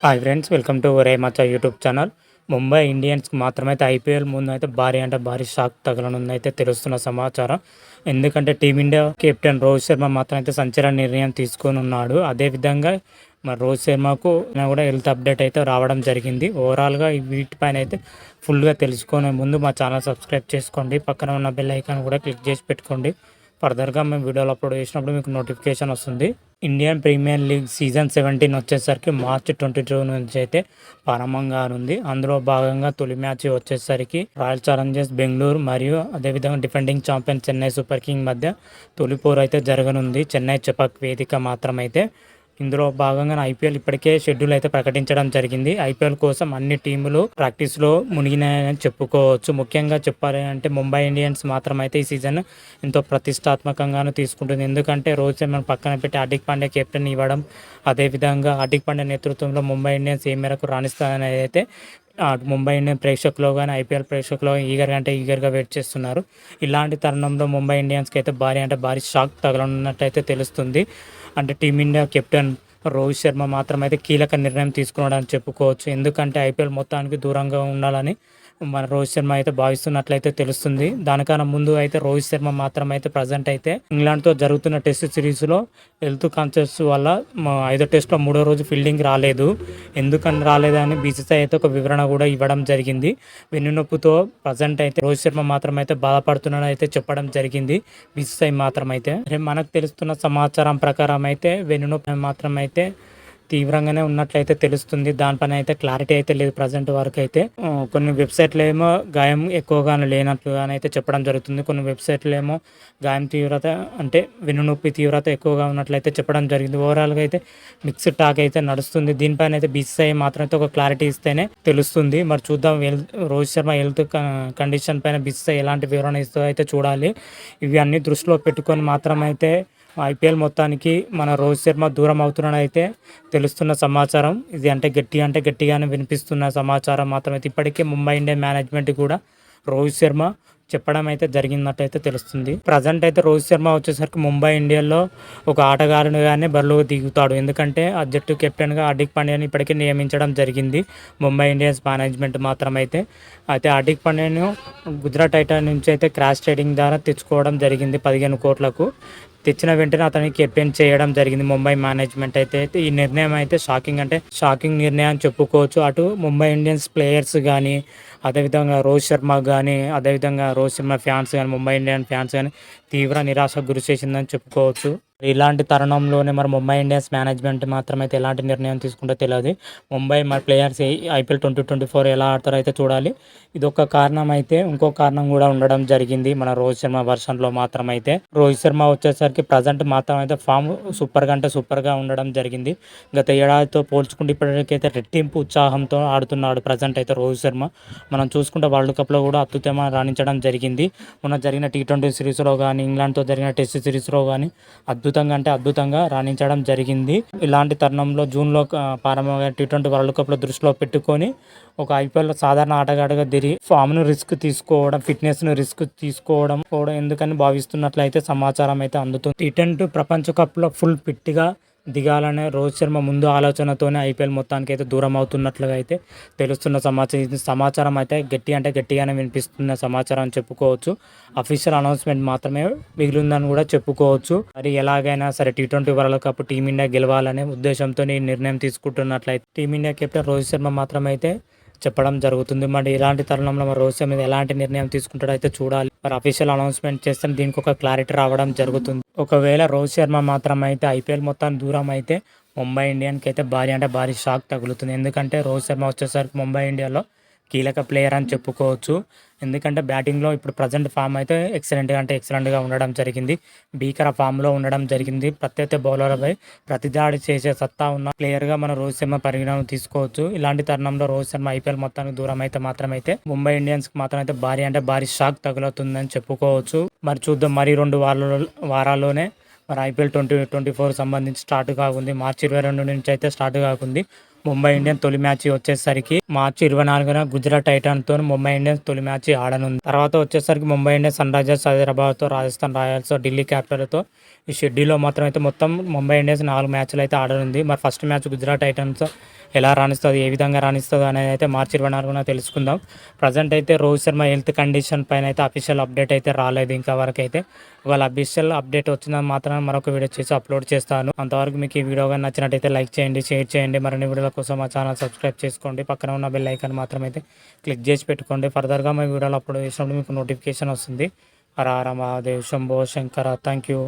Hi friends, welcome to ఒరే మచ్చా YouTube channel. Mumbai ఇండియన్స్కి మాత్రమైతే IPL ముందు అయితే భారీ షాక్ తగలనుందైతే తెలుస్తున్న సమాచారం. ఎందుకంటే టీమిండియా కెప్టెన్ రోహిత్ శర్మ మాత్రం అయితే సంచలన నిర్ణయం తీసుకొని ఉన్నాడు. అదేవిధంగా మరి రోహిత్ శర్మకు కూడా హెల్త్ అప్డేట్ అయితే రావడం జరిగింది. ఓవరాల్గా వీటిపైన అయితే ఫుల్గా తెలుసుకునే ముందు మా ఛానల్ సబ్స్క్రైబ్ చేసుకోండి, పక్కన ఉన్న బెల్ ఐకాన్ కూడా క్లిక్ చేసి పెట్టుకోండి. ఫర్దర్గా మేము వీడియోలు అప్లోడ్ చేసినప్పుడు మీకు నోటిఫికేషన్ వస్తుంది. ఇండియన్ ప్రీమియర్ లీగ్ సీజన్ 17 వచ్చేసరికి మార్చి 22 నుంచి అయితే ప్రారంభంగా ఉంది. అందులో భాగంగా తొలి మ్యాచ్ వచ్చేసరికి రాయల్ ఛాలెంజర్స్ బెంగళూరు మరియు అదేవిధంగా defending champion Chennai super king మధ్య తొలి పోరు అయితే జరగనుంది. చెన్నై చెపాక్ వేదిక మాత్రమైతే ఇందులో భాగంగా ఐపీఎల్ ఇప్పటికే షెడ్యూల్ అయితే ప్రకటించడం జరిగింది. ఐపీఎల్ కోసం అన్ని టీములు ప్రాక్టీస్లో మునిగినాయని చెప్పుకోవచ్చు. ముఖ్యంగా చెప్పాలి అంటే ముంబై ఇండియన్స్ మాత్రం అయితే ఈ సీజన్ ఎంతో ప్రతిష్టాత్మకంగాను తీసుకుంటుంది. ఎందుకంటే రోహిత్ శర్మను పక్కన పెట్టి హార్దిక్ పాండ్యా కెప్టెన్ ఇవ్వడం, అదేవిధంగా హార్దిక్ పాండ్యా నేతృత్వంలో ముంబై ఇండియన్స్ ఏ మేరకు రాణిస్తారనేది అయితే ముంబై ఇండియన్ ప్రేక్షకులు కానీ ఐపీఎల్ ప్రేక్షకులు ఈగర్గా వెయిట్ చేస్తున్నారు. ఇలాంటి తరుణంలో ముంబై ఇండియన్స్కి అయితే భారీ షాక్ తగలనున్నట్టయితే తెలుస్తుంది. అంటే టీమిండియా కెప్టెన్ రోహిత్ శర్మ మాత్రం అయితే కీలక నిర్ణయం తీసుకున్నాడని చెప్పుకోవచ్చు. ఎందుకంటే ఐపీఎల్ మొత్తానికి దూరంగా ఉండాలని మన రోహిత్ శర్మ అయితే భావిస్తున్నట్లయితే తెలుస్తుంది. దానికన్నా ముందు అయితే రోహిత్ శర్మ మాత్రం అయితే ప్రజెంట్ అయితే ఇంగ్లాండ్తో జరుగుతున్న టెస్ట్ సిరీస్లో హెల్త్ కాన్షియస్ వల్ల 5వ టెస్ట్లో 3వ రోజు ఫీల్డింగ్ రాలేదు. ఎందుకని రాలేదని బీసీసీఐ అయితే ఒక వివరణ కూడా ఇవ్వడం జరిగింది. వెన్నునొప్పితో ప్రజెంట్ అయితే రోహిత్ శర్మ మాత్రం అయితే బాధపడుతున్నాడని అయితే చెప్పడం జరిగింది బీసీసీఐ మాత్రం అయితే. మనకు తెలుస్తున్న సమాచారం ప్రకారం అయితే వెన్నునొప్పి మాత్రం అయితే తీవ్రంగానే ఉన్నట్లయితే తెలుస్తుంది. దానిపైన అయితే క్లారిటీ అయితే లేదు ప్రజెంట్ వరకు అయితే. కొన్ని వెబ్సైట్లు ఏమో గాయం ఎక్కువగా లేనట్లుగానైతే చెప్పడం జరుగుతుంది. కొన్ని వెబ్సైట్లు ఏమో గాయం తీవ్రత అంటే వెన్నునొప్పి తీవ్రత ఎక్కువగా ఉన్నట్లయితే చెప్పడం జరిగింది. ఓవరాల్గా అయితే మిక్స్డ్ టాక్ అయితే నడుస్తుంది. దీనిపైన అయితే బీసీసీఐ మాత్రం అయితే ఒక క్లారిటీ ఇస్తేనే తెలుస్తుంది. మరి చూద్దాం రోహిత్ శర్మ హెల్త్ కండిషన్ పైన బీసీసీఐ ఎలాంటి వివరణ ఇస్తుందో అయితే చూడాలి. ఇవి అన్ని దృష్టిలో పెట్టుకొని మాత్రం అయితే ఐపీఎల్ మొత్తానికి మన రోహిత్ శర్మ దూరం అవుతున్నాడు అయితే తెలుస్తున్న సమాచారం. ఇది అంటే గట్టిగానే వినిపిస్తున్న సమాచారం మాత్రమైతే ఇప్పటికే ముంబై ఇండియన్ మేనేజ్మెంట్ కూడా రోహిత్ శర్మ చెప్పడం అయితే జరిగినట్టయితే తెలుస్తుంది. ప్రజెంట్ అయితే రోహిత్ శర్మ వచ్చేసరికి ముంబై ఇండియన్లో ఒక ఆటగాడుగానే బరిలో దిగుతాడు. ఎందుకంటే ఆ జట్టు కెప్టెన్గా హార్దిక్ పాండ్యాని ఇప్పటికే నియమించడం జరిగింది ముంబై ఇండియన్స్ మేనేజ్మెంట్ మాత్రమైతే. అయితే హార్దిక్ పాండ్యాను గుజరాత్ టైటాన్స్ నుంచి అయితే క్రాష్ ట్రేడింగ్ ద్వారా తెచ్చుకోవడం జరిగింది 15 కోట్లకు. తెచ్చిన వెంటనే అతనికి కెప్టెన్ చేయడం జరిగింది ముంబై మేనేజ్మెంట్ అయితే. ఈ నిర్ణయం అయితే షాకింగ్ నిర్ణయం అని చెప్పుకోవచ్చు. అటు ముంబై ఇండియన్స్ ప్లేయర్స్ కానీ, అదేవిధంగా రోహిత్ శర్మ కానీ, అదేవిధంగా రోహిత్ శర్మ ఫ్యాన్స్ కానీ, ముంబై ఇండియన్ ఫ్యాన్స్ కానీ తీవ్ర నిరాశకు గురి చేసిందని చెప్పుకోవచ్చు. ఇలాంటి తరుణంలోనే మరి ముంబై ఇండియన్స్ మేనేజ్మెంట్ మాత్రం అయితే ఎలాంటి నిర్ణయం తీసుకుంటో తెలియదు. ముంబై మరి ప్లేయర్స్ ఐపీఎల్ 2024 ఎలా ఆడతారో అయితే చూడాలి. ఇది ఒక కారణం అయితే ఇంకో కారణం కూడా ఉండడం జరిగింది మన రోహిత్ శర్మ వర్షన్లో మాత్రం అయితే. రోహిత్ శర్మ వచ్చేసరికి ప్రజెంట్ మాత్రం అయితే ఫామ్ సూపర్గా ఉండడం జరిగింది. గత ఏడాదితో పోల్చుకుంటే ఇప్పటికైతే రెట్టింపు ఉత్సాహంతో ఆడుతున్నాడు ప్రజెంట్ అయితే రోహిత్ శర్మ. మనం చూసుకుంటే వరల్డ్ కప్లో కూడా అత్యుత్తమ రాణించడం జరిగింది. మొన్న జరిగిన T20 సిరీస్లో కానీ, ఇంగ్లాండ్తో జరిగిన టెస్ట్ సిరీస్లో కానీ అద్భుతంగా రాణించడం జరిగింది. ఇలాంటి తరుణంలో జూన్లో ప్రారంభంగా T20 వరల్డ్ కప్లో దృష్టిలో పెట్టుకొని ఒక ఐపీఎల్ సాధారణ ఆటగాడుగా ఫామ్ను రిస్క్ తీసుకోవడం, ఫిట్నెస్ను రిస్క్ తీసుకోవడం ఎందుకని భావిస్తున్నట్లయితే సమాచారం అయితే అందుతుంది. T20 ప్రపంచ కప్లో ఫుల్ ఫిట్గా దిగాలనే రోహిత్ శర్మ ముందు ఆలోచనతోనే ఐపీఎల్ మొత్తానికి అయితే దూరం అవుతున్నట్లుగా అయితే తెలుస్తున్న సమాచారం అయితే గట్టిగానే వినిపిస్తున్న సమాచారం అని చెప్పుకోవచ్చు. అఫీషియల్ అనౌన్స్మెంట్ మాత్రమే మిగిలిందని కూడా చెప్పుకోవచ్చు. మరి ఎలాగైనా సరే T20 వరల్డ్ కప్ టీమిండియా గెలవాలనే ఉద్దేశంతో ఈ నిర్ణయం తీసుకుంటున్నట్లయితే టీమిండియా కెప్టెన్ రోహిత్ శర్మ మాత్రమైతే చెప్పడం జరుగుతుంది. మరి ఇలాంటి తరుణంలో మరి రోహిత్ శర్మ ఎలాంటి నిర్ణయం తీసుకుంటాడో అయితే చూడాలి. మరి అఫీషియల్ అనౌన్స్మెంట్ చేస్తే దీనికి ఒక క్లారిటీ రావడం జరుగుతుంది. ఒకవేళ రోహిత్ శర్మ మాత్రం అయితే ఐపీఎల్ మొత్తాన్ని దూరం అయితే ముంబై ఇండియన్కి అయితే భారీ షాక్ తగులుతుంది. ఎందుకంటే రోహిత్ శర్మ వచ్చేసరికి ముంబై ఇండియాలో కీలక ప్లేయర్ అని చెప్పుకోవచ్చు. ఎందుకంటే బ్యాటింగ్లో ఇప్పుడు ప్రజెంట్ ఫామ్ అయితే ఎక్సలెంట్గా ఉండడం జరిగింది. భీకర ఫామ్లో ఉండడం జరిగింది. ప్రత్యర్థి బౌలర్పై ప్రతిదాడి చేసే సత్తా ఉన్న ప్లేయర్గా మన రోహిత్ శర్మ పరిగణన తీసుకోవచ్చు. ఇలాంటి తరుణంలో రోహిత్ శర్మ ఐపీఎల్ మొత్తానికి దూరం అయితే మాత్రమైతే ముంబై ఇండియన్స్కి మాత్రం అయితే భారీ షాక్ తగులుతుందని చెప్పుకోవచ్చు. మరి చూద్దాం, మరి 2 వారాల్లోనే మరి ఐపీఎల్ 2024 సంబంధించి స్టార్ట్ కాకుంది. మార్చి 22 నుంచి అయితే స్టార్ట్ కాకుంది. ముంబై ఇండియన్స్ తొలి మ్యాచ్ వచ్చేసరికి మార్చి 24న గుజరాత్ టైటాన్తో ముంబై ఇండియన్స్ తొలి మ్యాచ్ ఆడనుంది. తర్వాత వచ్చేసరికి ముంబై ఇండియన్స్ సన్ రైజర్స్ హైదరాబాద్తో, రాజస్థాన్ రాయల్స్, ఢిల్లీ క్యాపిటల్తో ఈ షెడ్యూల్లో మాత్రం అయితే మొత్తం ముంబై ఇండియన్స్ 4 మ్యాచ్లు అయితే ఆడనుంది. మరి ఫస్ట్ మ్యాచ్ గుజరాత్ టైటన్స్ ఎలా రాణిస్తుంది, ఏ విధంగా రాణిస్తుంది అనేది అయితే మార్చి 24న తెలుసుకుందాం. ప్రజెంట్ అయితే రోహిత్ శర్మ హెల్త్ కండిషన్ పైన అయితే అఫీషియల్ అప్డేట్ అయితే రాలేదు ఇంకా వరకు అయితే. ఒకవేళ అఫీషియల్ అప్డేట్ వచ్చిందని మాత్రం మరొక వీడియో చేసి అప్లోడ్ చేస్తాను. అంతవరకు మీకు ఈ వీడియో కానీ నచ్చినట్టయితే లైక్ చేయండి, షేర్ చేయండి. మరిన్ని వీడియోల కోసం మా ఛానల్ సబ్స్క్రైబ్ చేసుకోండి. పక్కన ఉన్న బెల్ ఐకాన్ మాత్రం అయితే క్లిక్ చేసి పెట్టుకోండి. ఫర్దర్గా మా వీడియోలు అప్లోడ్ చేసినప్పుడు మీకు నోటిఫికేషన్ వస్తుంది. హర హర మహాదేవ్, శంభో శంకర. Thank you.